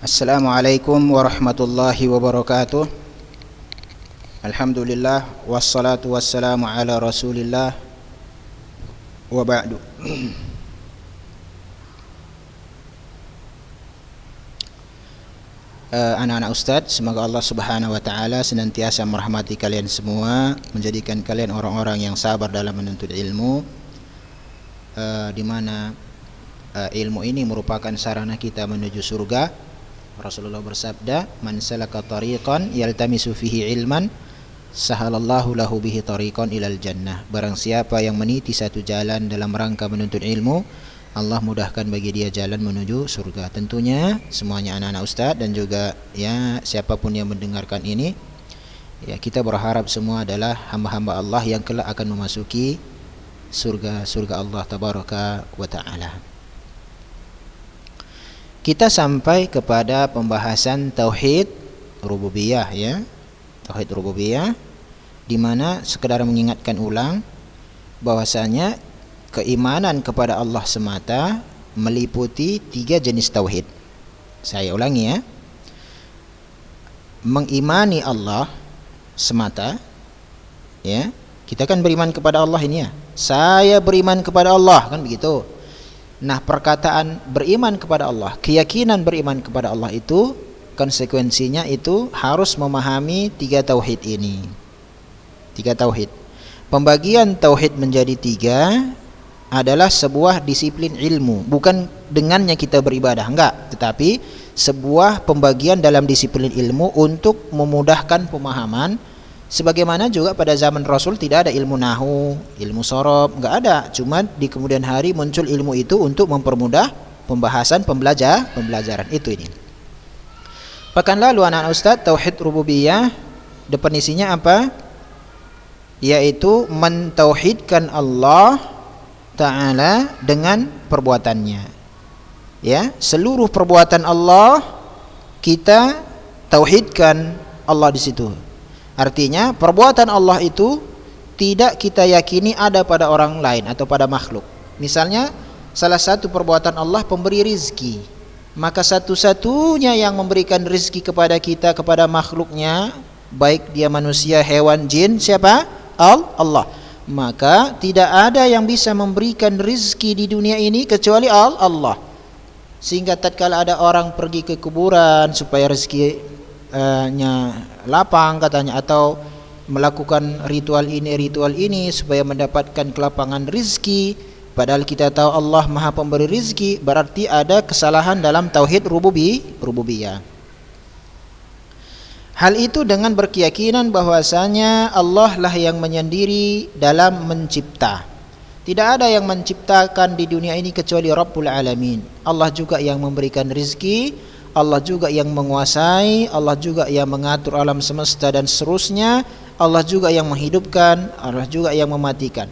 Assalamualaikum warahmatullahi wabarakatuh. Alhamdulillah wassalatu wassalamu ala Rasulillah wa ba'du. Anak-anak Ustadz, semoga Allah Subhanahu wa taala senantiasa merahmati kalian semua, menjadikan kalian orang-orang yang sabar dalam menuntut ilmu, di mana ilmu ini merupakan sarana kita menuju surga. Rasulullah bersabda, "Man salaka tariqan yaltamisu fihi ilman, sahalallahu lahu bihi tariqan ilal jannah." Barang siapa yang meniti satu jalan dalam rangka menuntut ilmu, Allah mudahkan bagi dia jalan menuju surga. Tentunya semuanya anak-anak Ustadz dan juga ya siapapun yang mendengarkan ini, ya kita berharap semua adalah hamba-hamba Allah yang kelak akan memasuki surga Allah tabaraka wa ta'ala. Kita sampai kepada pembahasan tauhid rububiyah, ya. Tauhid rububiyah, di mana sekedar mengingatkan ulang bahwasanya keimanan kepada Allah semata meliputi 3 jenis tauhid. Saya ulangi, ya. Mengimani Allah semata, ya. Kita kan beriman kepada Allah ini, ya. Saya beriman kepada Allah, kan begitu. Nah, perkataan beriman kepada Allah, keyakinan beriman kepada Allah itu konsekuensinya itu harus memahami 3 tauhid ini. 3 tauhid. Pembagian tauhid menjadi 3 adalah sebuah disiplin ilmu, bukan dengannya kita beribadah, enggak, tetapi sebuah pembagian dalam disiplin ilmu untuk memudahkan pemahaman. Sebagaimana juga pada zaman Rasul tidak ada ilmu nahu, ilmu sorob, enggak ada. Cuma di kemudian hari muncul ilmu itu untuk mempermudah pembahasan pembelajaran itu ini. Pekan lalu anak-anak Ustadz, tauhid rububiyah definisinya apa? Yaitu mentauhidkan Allah Ta'ala dengan perbuatannya. Ya, seluruh perbuatan Allah kita tauhidkan Allah di situ. Artinya perbuatan Allah itu tidak kita yakini ada pada orang lain atau pada makhluk. Misalnya salah satu perbuatan Allah pemberi rizki, maka satu-satunya yang memberikan rizki kepada kita, kepada makhluknya, baik dia manusia, hewan, jin, siapa? Allah. Maka tidak ada yang bisa memberikan rizki di dunia ini kecuali Allah. Sehingga tatkala ada orang pergi ke kuburan supaya rezekinya lapang katanya, atau melakukan ritual ini supaya mendapatkan kelapangan rizki, padahal kita tahu Allah Maha Pemberi rizki, berarti ada kesalahan dalam tauhid rububiyah. Hal itu dengan berkeyakinan bahwasanya Allah lah yang menyendiri dalam mencipta. Tidak ada yang menciptakan di dunia ini kecuali Rabbul Alamin. Allah juga yang memberikan rizki, Allah juga yang menguasai, Allah juga yang mengatur alam semesta dan seterusnya, Allah juga yang menghidupkan, Allah juga yang mematikan.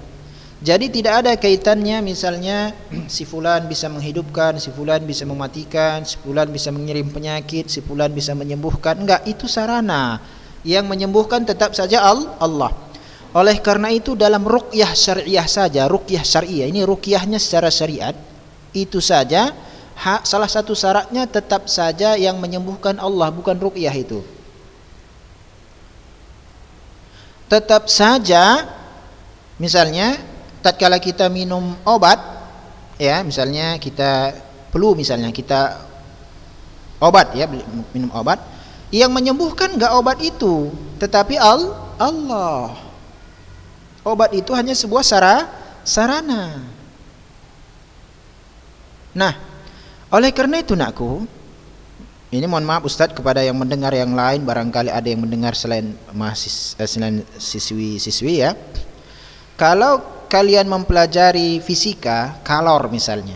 Jadi tidak ada kaitannya misalnya si fulan bisa menghidupkan, si fulan bisa mematikan, si fulan bisa mengirim penyakit, si fulan bisa menyembuhkan. Enggak, itu sarana. Yang menyembuhkan tetap saja Allah. Oleh karena itu dalam ruqyah syariah saja, ruqyah syariah ini ruqyahnya secara syariat, itu saja salah satu syaratnya tetap saja yang menyembuhkan Allah, bukan ruqyah itu. Tetap saja misalnya tatkala kita minum obat, ya, misalnya kita flu, misalnya kita obat, ya, minum obat, yang menyembuhkan enggak obat itu, tetapi Allah. Obat itu hanya sebuah sarana. Nah, oleh karena itu nakku, ini mohon maaf Ustadz kepada yang mendengar yang lain, barangkali ada yang mendengar selain siswi-siswi, ya. Kalau kalian mempelajari fisika, kalor misalnya,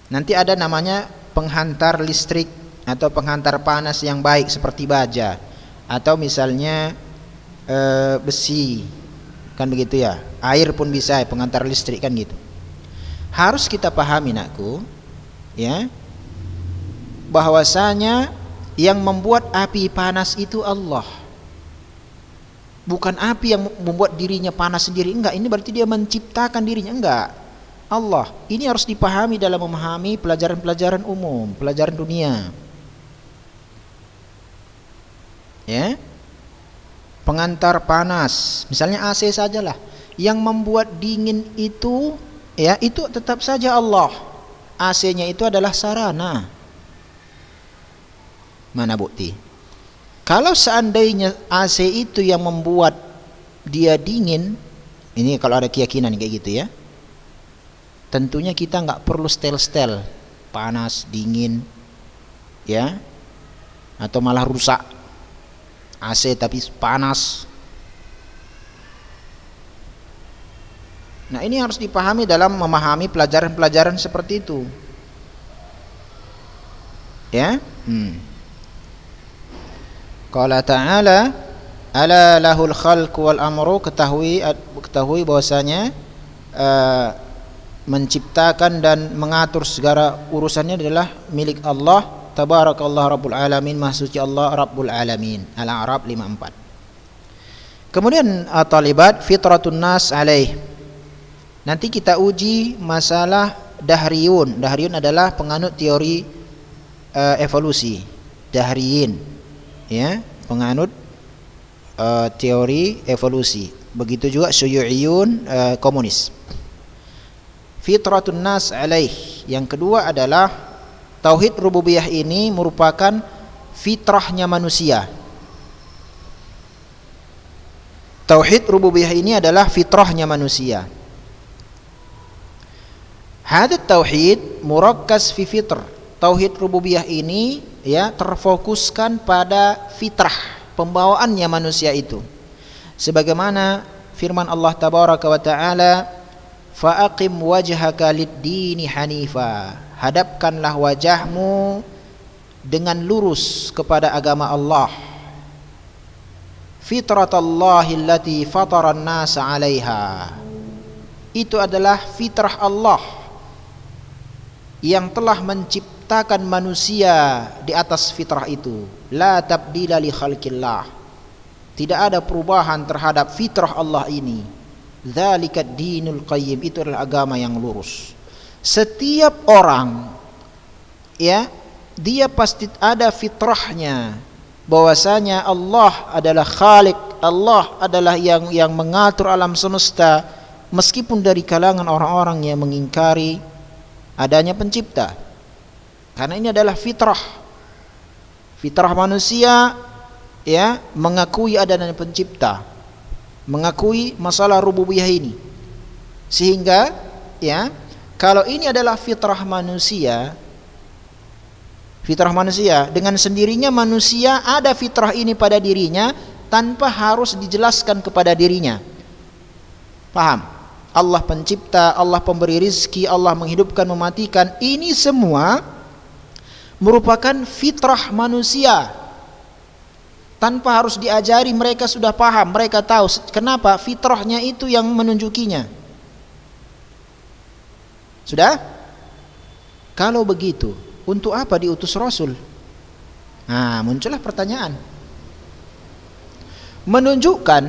nanti ada namanya penghantar listrik atau penghantar panas yang baik seperti baja, atau misalnya besi, kan begitu, ya. Air pun bisa penghantar listrik, kan gitu. Harus kita pahami nakku, ya, bahwasanya yang membuat api panas itu Allah, bukan api yang membuat dirinya panas sendiri. Enggak, ini berarti dia menciptakan dirinya. Enggak, Allah. Ini harus dipahami dalam memahami pelajaran-pelajaran umum, pelajaran dunia. Ya, pengantar panas, misalnya AC sajalah, yang membuat dingin itu, ya, itu tetap saja Allah. AC-nya itu adalah sarana. Mana bukti? Kalau seandainya AC itu yang membuat dia dingin, ini kalau ada keyakinan kayak gitu ya, tentunya kita nggak perlu setel-setel panas dingin, ya, atau malah rusak AC tapi panas. Nah, ini harus dipahami dalam memahami pelajaran-pelajaran seperti itu. Ya. Qala ta'ala, ala lahul khalq wal amru, ketahui bahwasanya menciptakan dan mengatur segala urusannya adalah milik Allah. Tabarakallah Rabbul Alamin, Maha Suci Allah Rabbul Alamin. Al-A'raf 54. Kemudian talibat fitratun nas alaih. Nanti kita uji masalah Dahriyun. Dahriyun adalah penganut teori evolusi. Dahriyin, ya, penganut teori evolusi. Begitu juga Syuyu'iyun, komunis. Fitratun nas alaih. Yang kedua adalah tauhid rububiyah ini merupakan fitrahnya manusia. Tauhid rububiyah ini adalah fitrahnya manusia. Hadat tauhid murakkas fi fitr. Tauhid rububiyah ini, ya, terfokuskan pada fitrah pembawaannya manusia itu. Sebagaimana firman Allah tabaraka wa taala, fa'aqim wajhaka lid-dini hanifa. Hadapkanlah wajahmu dengan lurus kepada agama Allah. Fitratallahi allati fataran nasa 'alaiha. Itu adalah fitrah Allah yang telah menciptakan manusia di atas fitrah itu. La tabdila li khalqillah. Tidak ada perubahan terhadap fitrah Allah ini. Dzalika dinul qayyim, itu adalah agama yang lurus. Setiap orang, ya, dia pasti ada fitrahnya bahwasanya Allah adalah Khalik, Allah adalah yang mengatur alam semesta, meskipun dari kalangan orang-orang yang mengingkari adanya pencipta. Karena ini adalah fitrah. Fitrah manusia, ya, mengakui adanya pencipta, mengakui masalah rububiyah ini. Sehingga, ya, kalau ini adalah fitrah manusia, dengan sendirinya manusia ada fitrah ini pada dirinya tanpa harus dijelaskan kepada dirinya. Paham? Allah pencipta, Allah pemberi rizki, Allah menghidupkan, mematikan, ini semua merupakan fitrah manusia. Tanpa harus diajari, mereka sudah paham, mereka tahu. Kenapa? Fitrahnya itu yang menunjukinya. Sudah? Kalau begitu, untuk apa diutus Rasul? Nah, muncullah pertanyaan. Menunjukkan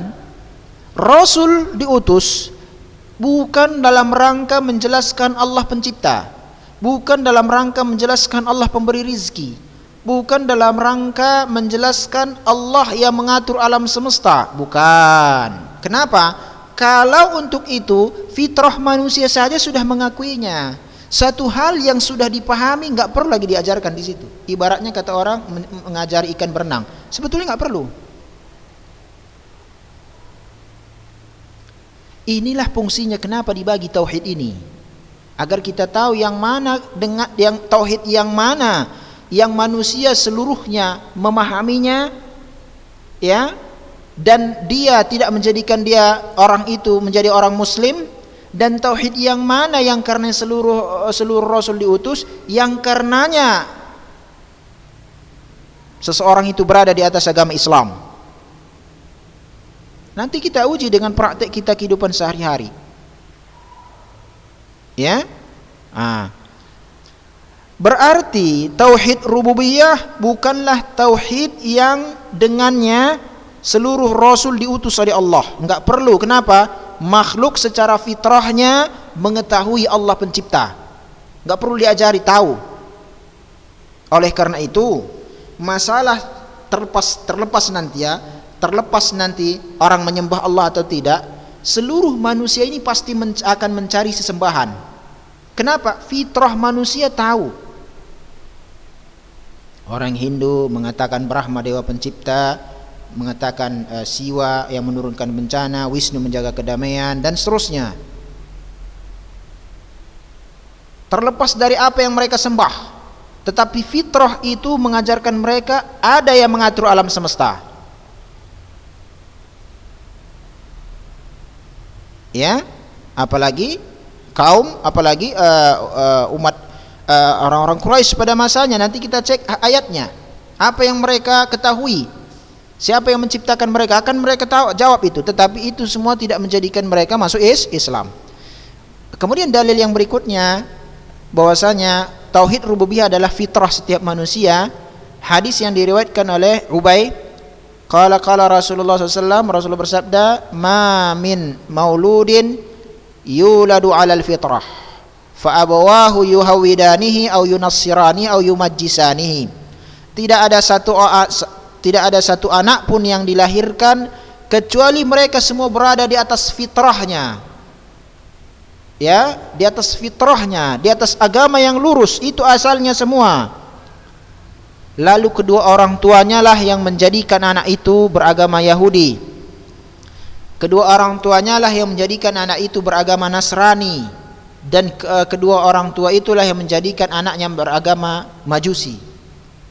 Rasul diutus bukan dalam rangka menjelaskan Allah pencipta, bukan dalam rangka menjelaskan Allah pemberi rizki, bukan dalam rangka menjelaskan Allah yang mengatur alam semesta, bukan. Kenapa? Kalau untuk itu, fitrah manusia saja sudah mengakuinya. Satu hal yang sudah dipahami, nggak perlu lagi diajarkan di situ. Ibaratnya kata orang mengajari ikan berenang, sebetulnya nggak perlu. Inilah fungsinya kenapa dibagi tauhid ini, agar kita tahu yang mana dengan yang tauhid yang mana yang manusia seluruhnya memahaminya, ya. Dan dia tidak menjadikan dia orang itu menjadi orang muslim. Dan tauhid yang mana yang karena seluruh rasul diutus, yang karenanya seseorang itu berada di atas agama Islam. Nanti kita uji dengan praktek kita kehidupan sehari-hari, ya. Berarti tauhid rububiyah bukanlah tauhid yang dengannya seluruh rasul diutus oleh Allah. Enggak perlu. Kenapa? Makhluk secara fitrahnya mengetahui Allah pencipta, enggak perlu diajari, tahu. Oleh karena itu, masalah terlepas nanti orang menyembah Allah atau tidak, seluruh manusia ini pasti akan mencari sesembahan. Kenapa? Fitrah manusia tahu. Orang Hindu mengatakan Brahma dewa pencipta, mengatakan Siwa yang menurunkan bencana, Wisnu menjaga kedamaian, dan seterusnya. Terlepas dari apa yang mereka sembah, tetapi fitrah itu mengajarkan mereka ada yang mengatur alam semesta. Ya, apalagi umat orang-orang Quraisy pada masanya. Nanti kita cek ayatnya, apa yang mereka ketahui, siapa yang menciptakan mereka, akan mereka tahu jawab itu. Tetapi itu semua tidak menjadikan mereka masuk Islam. Kemudian dalil yang berikutnya, bahwasanya tauhid rububiyah adalah fitrah setiap manusia. Hadis yang diriwayatkan oleh Ubay, qala Rasulullah SAW, Rasulullah bersabda, ma min mauludin yuladu alal fitrah fa abawahu yuhawidanihi au yunassirani au yumajjisanihi. Tidak ada satu anak pun yang dilahirkan kecuali mereka semua berada di atas fitrahnya. Ya, di atas fitrahnya, di atas agama yang lurus, itu asalnya semua. Lalu kedua orang tuanya lah yang menjadikan anak itu beragama Yahudi. Kedua orang tuanya lah yang menjadikan anak itu beragama Nasrani, dan kedua orang tua itulah yang menjadikan anaknya beragama Majusi.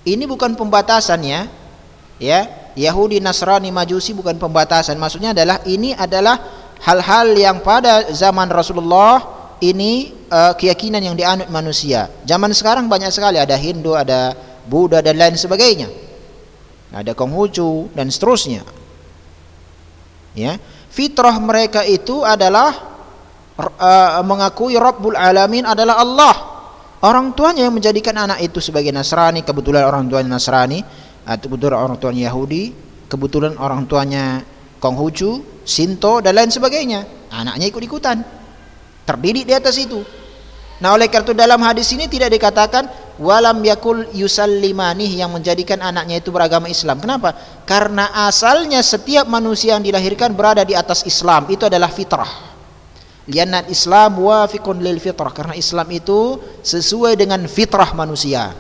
Ini bukan pembatasan ya. Yahudi, Nasrani, Majusi bukan pembatasan. Maksudnya adalah ini adalah hal-hal yang pada zaman Rasulullah ini keyakinan yang dianut manusia. Zaman sekarang banyak sekali, ada Hindu, ada Buddha dan lain sebagainya, ada Konghucu dan seterusnya. Ya, fitrah mereka itu adalah mengakui Rabbul Alamin adalah Allah. Orang tuanya yang menjadikan anak itu sebagai Nasrani, kebetulan orang tuanya Nasrani, atau kebetulan orang tuanya Yahudi, kebetulan orang tuanya Konghucu, Shinto dan lain sebagainya, anaknya ikut-ikutan, terdidik di atas itu. Nah, oleh karena itu dalam hadis ini tidak dikatakan walam yakul yusallimani, yang menjadikan anaknya itu beragama Islam. Kenapa? Karena asalnya setiap manusia yang dilahirkan berada di atas Islam, itu adalah fitrah. Lianna Islam wafiqun lil fitrah, karena Islam itu sesuai dengan fitrah manusia.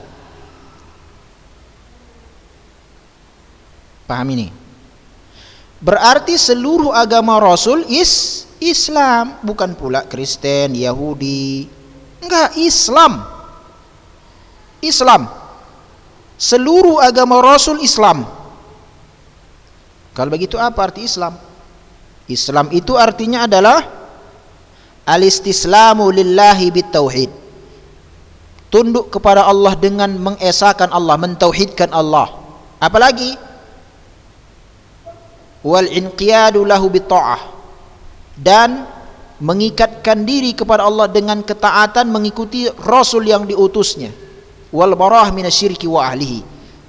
Paham ini? Berarti seluruh agama Rasul Islam, bukan pula Kristen, Yahudi. Enggak, Islam. Seluruh agama Rasul Islam. Kalau begitu apa arti Islam? Islam itu artinya adalah al-istislamu lillahi bitauhid. Tunduk kepada Allah dengan mengesahkan Allah, mentauhidkan Allah. Apalagi wal inqiyadu lahu bitta'ah, dan mengikatkan diri kepada Allah dengan ketaatan, mengikuti Rasul yang diutusnya. Wal barah minasyirki wa ahlihi,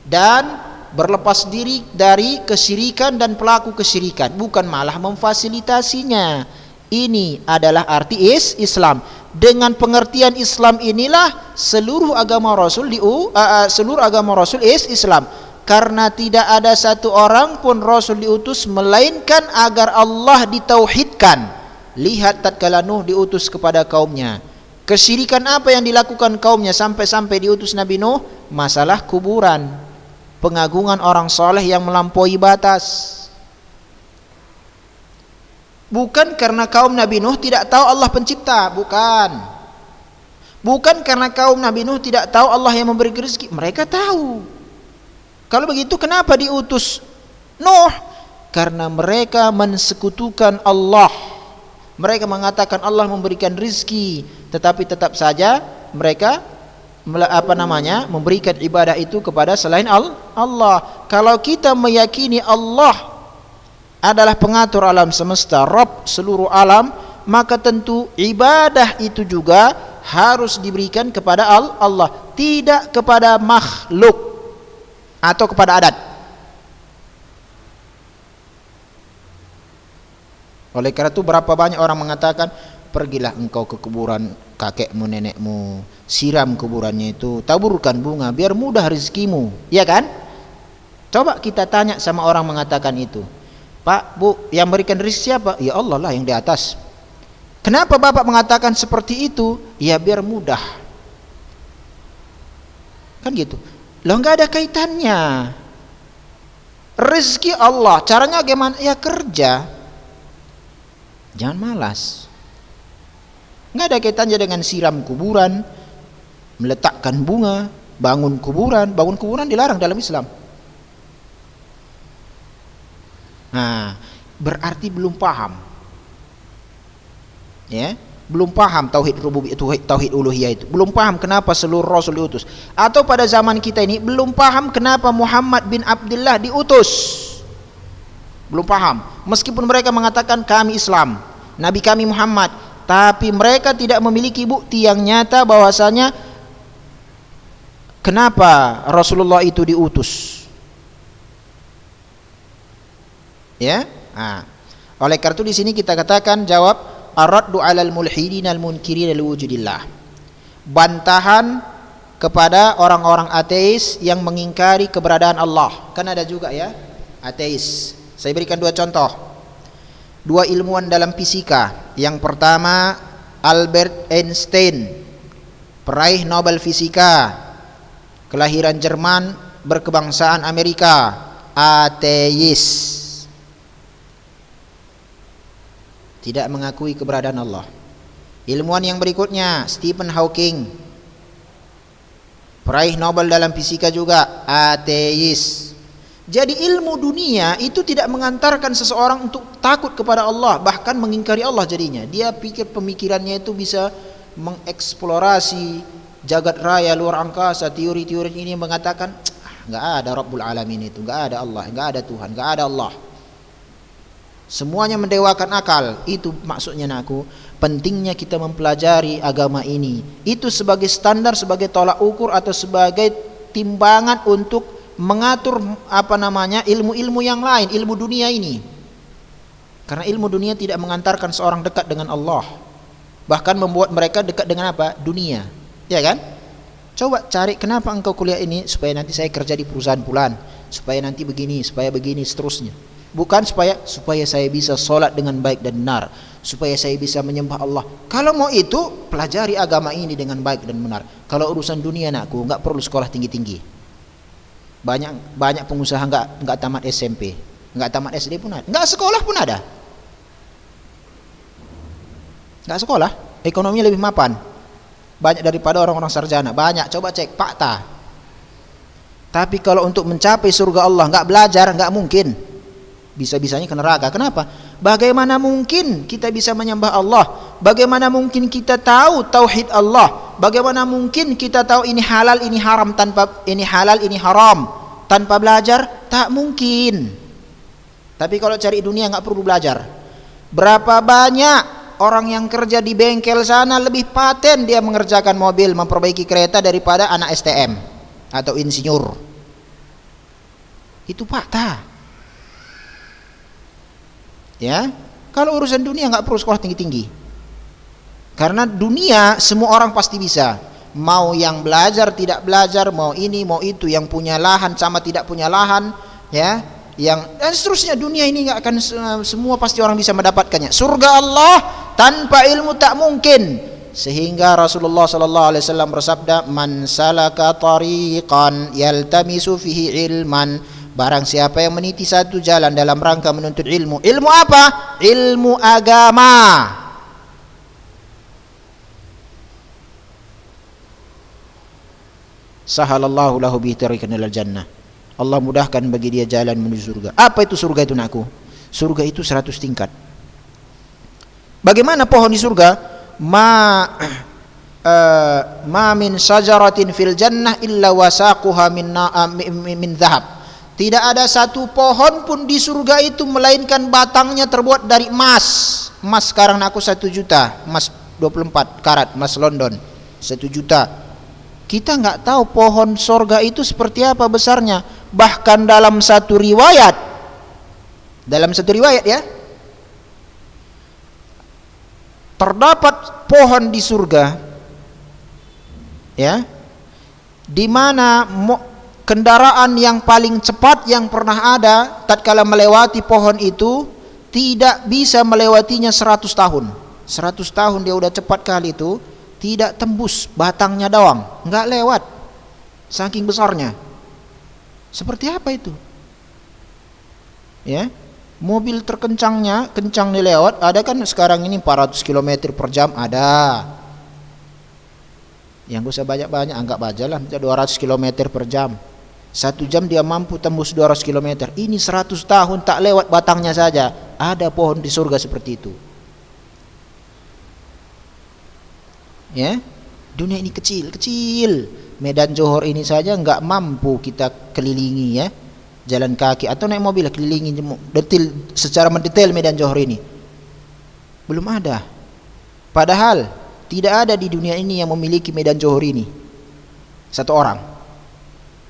dan berlepas diri dari kesyirikan dan pelaku kesyirikan, bukan malah memfasilitasinya. Ini adalah arti Islam. Dengan pengertian Islam inilah seluruh agama Rasul Islam. Karena tidak ada satu orang pun Rasul diutus melainkan agar Allah ditauhidkan. Lihat tatkala Nuh diutus kepada kaumnya, kesyirikan apa yang dilakukan kaumnya sampai diutus Nabi Nuh? Masalah kuburan, pengagungan orang soleh yang melampaui batas. Bukan karena kaum Nabi Nuh tidak tahu Allah pencipta, bukan karena kaum Nabi Nuh tidak tahu Allah yang memberi rezeki, mereka tahu. Kalau begitu kenapa diutus Nuh? Karena mereka mensekutukan Allah. Mereka mengatakan Allah memberikan rizki, tetapi tetap saja mereka memberikan ibadah itu kepada selain Allah. Kalau kita meyakini Allah adalah pengatur alam semesta, Rabb seluruh alam, maka tentu ibadah itu juga harus diberikan kepada Allah, tidak kepada makhluk atau kepada adat. Oleh karena itu berapa banyak orang mengatakan, pergilah engkau ke kuburan kakekmu, nenekmu, siram kuburannya itu, taburkan bunga biar mudah rezekimu, ya kan? Coba kita tanya sama orang mengatakan itu, Pak, Bu, yang berikan rezeki siapa? Ya Allah lah yang di atas. Kenapa Bapak mengatakan seperti itu? Ya biar mudah. Kan gitu. Loh, nggak ada kaitannya. Rezeki Allah, caranya gimana? Ya kerja. Jangan malas. Nggak ada kaitannya dengan siram kuburan, meletakkan bunga, bangun kuburan. Bangun kuburan dilarang dalam Islam. Nah, berarti belum paham. Ya, belum paham tauhid rububiyah, tauhid uluhiyah itu. Belum paham kenapa seluruh rasul diutus. Atau pada zaman kita ini belum paham kenapa Muhammad bin Abdullah diutus. Belum paham. Meskipun mereka mengatakan kami Islam, Nabi kami Muhammad, tapi mereka tidak memiliki bukti yang nyata bahwasanya kenapa Rasulullah itu diutus. Ya, oleh karena itu di sini kita katakan jawab ar-raddu 'alal mulhidin al-munkirin liwujudillah. Bantahan kepada orang-orang ateis yang mengingkari keberadaan Allah. Kan ada juga ya ateis. Saya berikan dua contoh. Dua ilmuwan dalam fisika. Yang pertama Albert Einstein, peraih Nobel Fisika, kelahiran Jerman, berkebangsaan Amerika, ateis. Tidak mengakui keberadaan Allah. Ilmuwan yang berikutnya Stephen Hawking, peraih Nobel dalam fisika juga, ateis. Jadi ilmu dunia itu tidak mengantarkan seseorang untuk takut kepada Allah, bahkan mengingkari Allah jadinya. Dia pikir pemikirannya itu bisa mengeksplorasi jagat raya, luar angkasa. Teori-teori ini mengatakan nggak ada Rabbul Alamin itu, nggak ada Allah, nggak ada Tuhan, nggak ada Allah. Semuanya mendewakan akal. Itu maksudnya aku, pentingnya kita mempelajari agama ini. Itu sebagai standar, sebagai tolak ukur atau sebagai timbangan untuk mengatur ilmu-ilmu yang lain, ilmu dunia ini. Karena ilmu dunia tidak mengantarkan seorang dekat dengan Allah, bahkan membuat mereka dekat dengan apa? Dunia. Ya kan? Coba cari kenapa engkau kuliah ini, supaya nanti saya kerja di perusahaan fulan, supaya nanti begini, supaya begini, seterusnya. Bukan supaya saya bisa sholat dengan baik dan benar, supaya saya bisa menyembah Allah. Kalau mau itu, pelajari agama ini dengan baik dan benar. Kalau urusan dunia anakku, nggak perlu sekolah tinggi-tinggi. Banyak pengusaha nggak tamat SMP, nggak tamat SD pun ada, nggak sekolah pun ada. Nggak sekolah, ekonominya lebih mapan, banyak daripada orang-orang sarjana. Banyak, coba cek fakta. Tapi kalau untuk mencapai surga Allah nggak belajar, nggak mungkin. Bisa-bisanya ke neraka. Kenapa? Bagaimana mungkin kita bisa menyembah Allah? Bagaimana mungkin kita tahu tauhid Allah? Bagaimana mungkin kita tahu ini halal, ini haram ini halal, ini haram tanpa belajar? Tak mungkin. Tapi kalau cari dunia nggak perlu belajar. Berapa banyak orang yang kerja di bengkel sana lebih paten dia mengerjakan mobil, memperbaiki kereta daripada anak STM atau insinyur. Itu fakta. Ya, kalau urusan dunia nggak perlu sekolah tinggi-tinggi. Karena dunia semua orang pasti bisa. Mau yang belajar, tidak belajar, mau ini, mau itu, yang punya lahan sama tidak punya lahan, ya, dan seterusnya. Dunia ini nggak akan semua pasti orang bisa mendapatkannya. Surga Allah tanpa ilmu tak mungkin. Sehingga Rasulullah sallallahu alaihi wasallam bersabda, "Man salaka tariqan yaltamisu fihi ilman." Barang siapa yang meniti satu jalan dalam rangka menuntut ilmu. Ilmu apa? Ilmu agama. Sahalallahu lahu bihi tariqan ilal jannah. Allah mudahkan bagi dia jalan menuju surga. Apa itu surga itu nakku? Surga itu 100 tingkat. Bagaimana pohon di surga? Ma min syajaratin fil jannah illa wasaquha min dhahab. Tidak ada satu pohon pun di surga itu melainkan batangnya terbuat dari emas. Emas sekarang aku 1 juta, emas 24 karat, emas London 1 juta. Kita nggak tahu pohon surga itu seperti apa besarnya. Bahkan dalam satu riwayat ya, terdapat pohon di surga, ya, di mana kendaraan yang paling cepat yang pernah ada tatkala melewati pohon itu tidak bisa melewatinya 100 tahun. 100 tahun dia udah cepat kali itu, tidak tembus batangnya doang, nggak lewat. Saking besarnya. Seperti apa itu? Ya, mobil terkencangnya, kencang nih lewat, ada kan sekarang ini 400 km per jam ada. Yang gak usah banyak-banyak, anggap aja lah 200 km per jam. 1 jam dia mampu tembus 200 km. Ini 100 tahun tak lewat batangnya saja. Ada pohon di surga seperti itu. Ya, dunia ini kecil. Medan Johor ini saja nggak mampu kita kelilingi ya. Jalan kaki atau naik mobil kelilingi detail secara mendetail Medan Johor ini. Belum ada. Padahal tidak ada di dunia ini yang memiliki Medan Johor ini. Satu orang.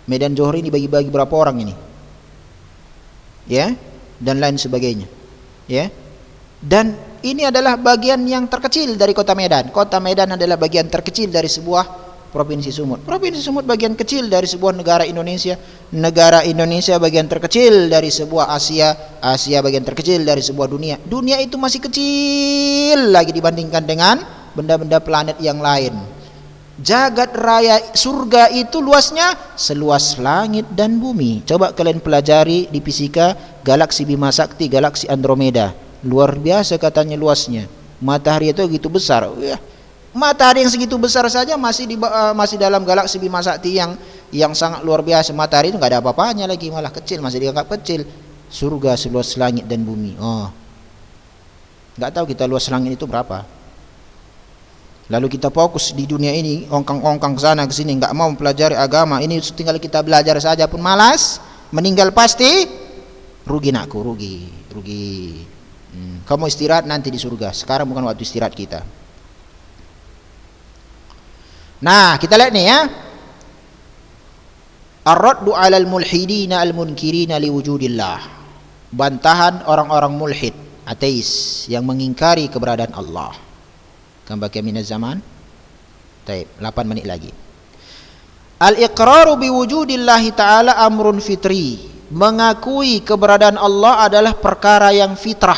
Medan Johor ini bagi-bagi berapa orang ini? Ya, dan lain sebagainya. Ya. Dan ini adalah bagian yang terkecil dari kota Medan. Kota Medan adalah bagian terkecil dari sebuah Provinsi Sumut. Provinsi Sumut bagian kecil dari sebuah negara Indonesia. Negara Indonesia bagian terkecil dari sebuah Asia. Asia bagian terkecil dari sebuah dunia. Dunia itu masih kecil lagi dibandingkan dengan benda-benda planet yang lain. Jagat raya surga itu luasnya seluas langit dan bumi. Coba kalian pelajari di fisika galaksi Bima Sakti, galaksi Andromeda. Luar biasa katanya luasnya. Matahari itu gitu besar. Matahari yang segitu besar saja masih dalam galaksi Bima Sakti yang sangat luar biasa. Matahari itu nggak ada apa-apanya lagi, malah kecil, masih dianggap kecil. Surga seluas langit dan bumi. Oh, nggak tahu kita luas langit itu berapa. Lalu kita fokus di dunia ini, ongkang-ongkang sana ke sini, nggak mau mempelajari agama. Ini tinggal kita belajar saja pun malas, meninggal pasti rugi nakku, rugi. Kamu istirahat nanti di surga. Sekarang bukan waktu istirahat kita. Nah, kita lihat nih ya. Ar-raddu 'alal mulhidina al-munkirina liwujudillah. Bantahan orang-orang mulhid, ateis yang mengingkari keberadaan Allah. Kan baqiya minaz zaman. Baik, 8 menit lagi. Al-iqraru biwujudillahi ta'ala amrun fitri. Mengakui keberadaan Allah adalah perkara yang fitrah.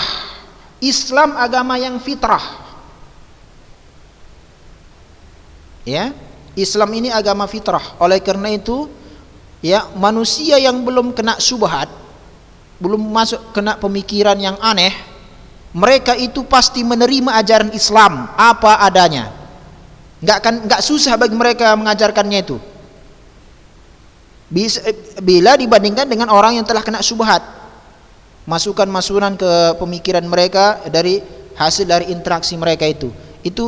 Islam agama yang fitrah. Ya, Islam ini agama fitrah. Oleh karena itu, ya, manusia yang belum kena syubhat, belum masuk kena pemikiran yang aneh, mereka itu pasti menerima ajaran Islam apa adanya. Enggak susah bagi mereka mengajarkannya itu. Bila dibandingkan dengan orang yang telah kena syubhat, masukan-masukan ke pemikiran mereka dari hasil dari interaksi mereka itu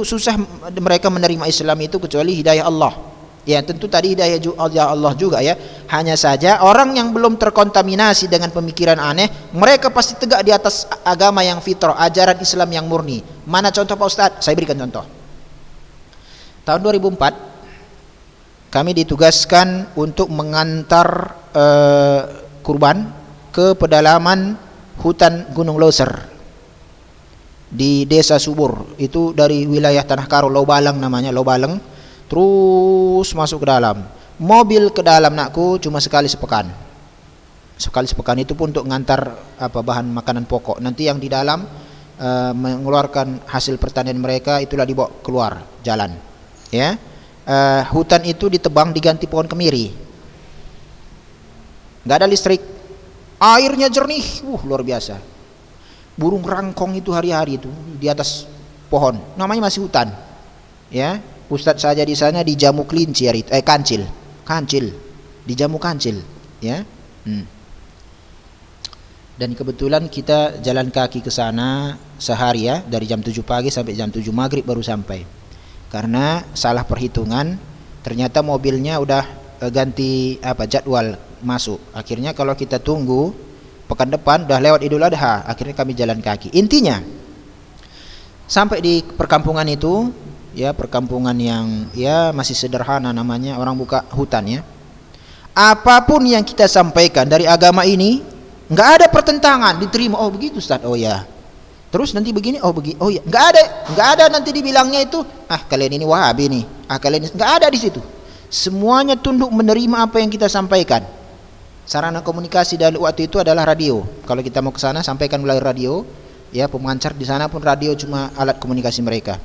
susah mereka menerima Islam itu kecuali hidayah Allah. Ya, tentu tadi hidayah Allah juga ya. Hanya saja orang yang belum terkontaminasi dengan pemikiran aneh, mereka pasti tegak di atas agama yang fitrah, ajaran Islam yang murni. Mana contoh Pak Ustadz? Saya berikan contoh. Tahun 2004 kami ditugaskan untuk mengantar kurban ke pedalaman hutan Gunung Loser di Desa Subur. Itu dari wilayah Tanah Karo, Lobalang namanya, Lobalang. Terus masuk ke dalam. Mobil ke dalam nakku cuma sekali sepekan. Sekali sepekan itu pun untuk ngantar bahan makanan pokok. Nanti yang di dalam mengeluarkan hasil pertanian mereka itulah dibawa keluar jalan. Ya. Hutan itu ditebang diganti pohon kemiri. Nggak ada listrik. Airnya jernih, luar biasa. Burung rangkong itu hari-hari itu di atas pohon. Namanya masih hutan. Ya. Ustadz saja di sana dijamu kelinci kancil, dijamu kancil, ya. Dan kebetulan kita jalan kaki ke sana sehari ya, dari jam 7 pagi sampai jam 7 maghrib baru sampai. Karena salah perhitungan, ternyata mobilnya udah ganti jadwal masuk. Akhirnya kalau kita tunggu pekan depan udah lewat Idul Adha, akhirnya kami jalan kaki. Intinya sampai di perkampungan itu, ya, perkampungan yang ya masih sederhana, namanya orang buka hutan ya. Apapun yang kita sampaikan dari agama ini nggak ada pertentangan, diterima. Oh begitu Ustaz, oh ya. Terus nanti begini, oh begini, oh ya. Nggak ada nanti dibilangnya itu, kalian ini Wahabi nih, kalian nggak ada di situ. Semuanya tunduk menerima apa yang kita sampaikan. Sarana komunikasi dari waktu itu adalah radio. Kalau kita mau ke sana, sampaikan melalui radio. Ya, pemancar di sana pun radio cuma alat komunikasi mereka.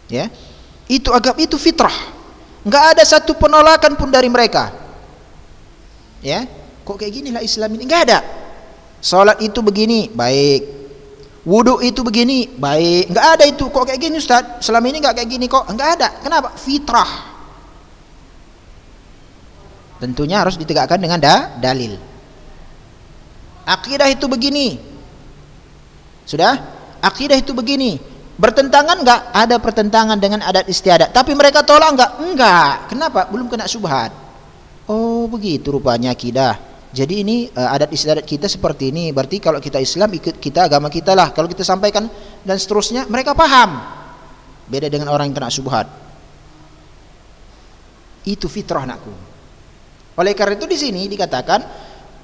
Ya, itu agama itu fitrah. Enggak ada satu penolakan pun dari mereka. Ya, kok kayak gini lah Islam ini? Enggak ada. Salat itu begini, baik. Wudu itu begini, baik. Enggak ada itu. Kok kayak gini Ustaz? Selama ini enggak kayak gini kok. Enggak ada. Kenapa? Fitrah. Tentunya harus ditegakkan dengan dalil. Akidah itu begini. Sudah? Akidah itu begini. Bertentangan enggak? Ada pertentangan dengan adat istiadat. Tapi mereka tolak enggak? Enggak. Kenapa? Belum kena syubhat. Oh, begitu rupanya akidah. Jadi ini adat istiadat kita seperti ini. Berarti kalau kita Islam ikut kita agama kita lah. Kalau kita sampaikan dan seterusnya, mereka paham. Beda dengan orang yang kena syubhat. Itu fitrah anakku. Oleh karena itu di sini dikatakan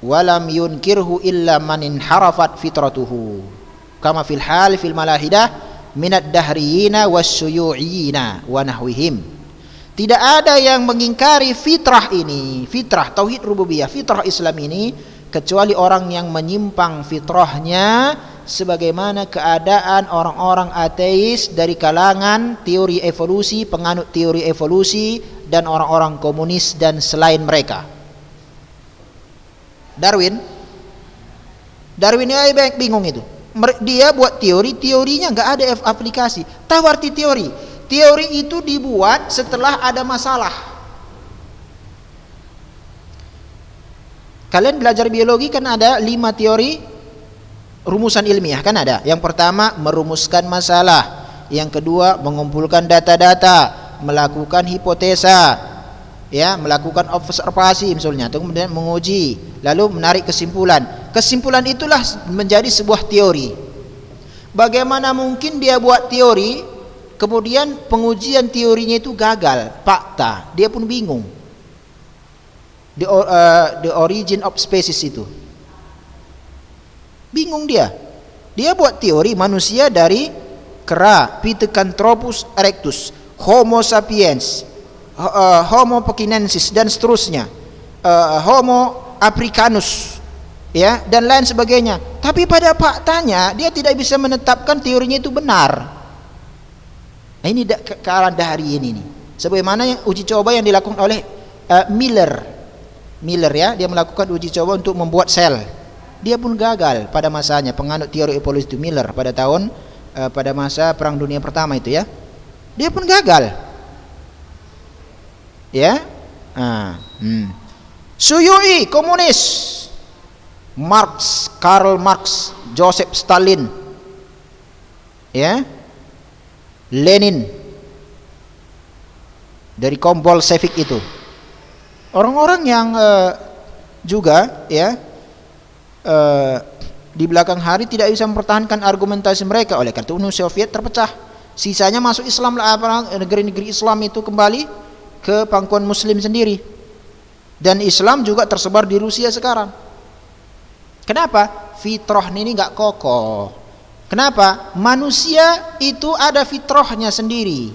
walam yunkirhu illa man inharafat fitratuhu kama fil hal fil malahidah minad dahriyina wasyuyu'iyina wa nahwihim. Tidak ada yang mengingkari fitrah ini, fitrah tauhid rububiyah, fitrah Islam ini, kecuali orang yang menyimpang fitrahnya sebagaimana keadaan orang-orang ateis dari kalangan teori evolusi, penganut teori evolusi, dan orang-orang komunis dan selain mereka. Darwin ya bingung itu. Dia buat teorinya nggak ada aplikasi. Tahu arti teori? Teori itu dibuat setelah ada masalah. Kalian belajar biologi kan ada 5 teori rumusan ilmiah kan ada. Yang pertama merumuskan masalah, yang kedua mengumpulkan data-data, melakukan hipotesa, ya, melakukan observasi misalnya, kemudian menguji, lalu menarik kesimpulan. Kesimpulan itulah menjadi sebuah teori. Bagaimana mungkin dia buat teori, kemudian pengujian teorinya itu gagal, fakta, dia pun bingung. The origin of species itu. Bingung dia. Dia buat teori manusia dari kera, Pithecanthropus erectus, Homo sapiens, Homo peckinensis dan seterusnya, Homo africanus, ya, dan lain sebagainya. Tapi pada faktanya dia tidak bisa menetapkan teorinya itu benar. Nah, ini keadaan hari ini nih. Sebagaimana uji coba yang dilakukan oleh Miller, ya, dia melakukan uji coba untuk membuat sel. Dia pun gagal pada masanya, penganut teori evolusi itu Miller pada tahun pada masa Perang Dunia Pertama itu, ya. Dia pun gagal. Ya. Suyui komunis. Karl Marx, Joseph Stalin. Ya. Lenin. Dari kaum Bolshevik itu. Orang-orang yang juga, ya, di belakang hari tidak bisa mempertahankan argumentasi mereka. Oleh karena itu Uni Soviet terpecah, sisanya masuk Islam, negeri-negeri Islam itu kembali ke pangkuan Muslim sendiri, dan Islam juga tersebar di Rusia sekarang. Kenapa? Fitrah ini nggak kokoh. Kenapa? Manusia itu ada fitrahnya sendiri.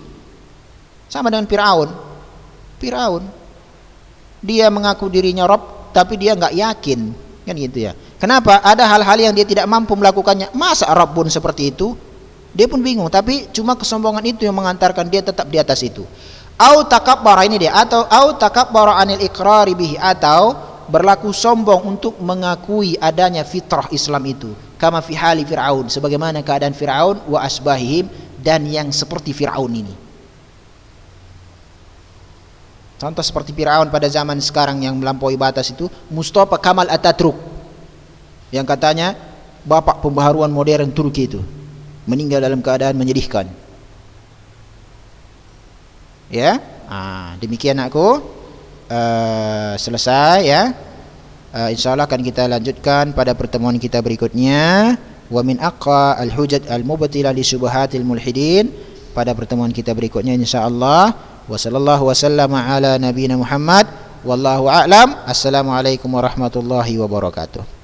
Sama dengan Firaun, dia mengaku dirinya Rabb, tapi dia nggak yakin, kan gitu ya. Kenapa? Ada hal-hal yang dia tidak mampu melakukannya. Masa Arab pun seperti itu? Dia pun bingung. Tapi cuma kesombongan itu yang mengantarkan dia tetap di atas itu. Au takabbara, ini dia. Atau au takabbara anil iqrari bihi, atau berlaku sombong untuk mengakui adanya fitrah Islam itu. Kama fi hali Fir'aun, sebagaimana keadaan Fir'aun wa asbahihim, dan yang seperti Fir'aun ini. Contoh seperti Fir'aun pada zaman sekarang yang melampaui batas itu, Mustafa Kemal Atatürk, yang katanya bapak pembaharuan modern Turki itu, meninggal dalam keadaan menyedihkan. Ya, demikian aku selesai, ya. Insyaallah akan kita lanjutkan pada pertemuan kita berikutnya. Wa min aqwa al-hujaj al-mubtila li syubhatil mulhidin, pada pertemuan kita berikutnya insyaallah. Wa sallallahu wasallama ala nabiyina Muhammad wallahu a'lam. Assalamualaikum warahmatullahi wabarakatuh.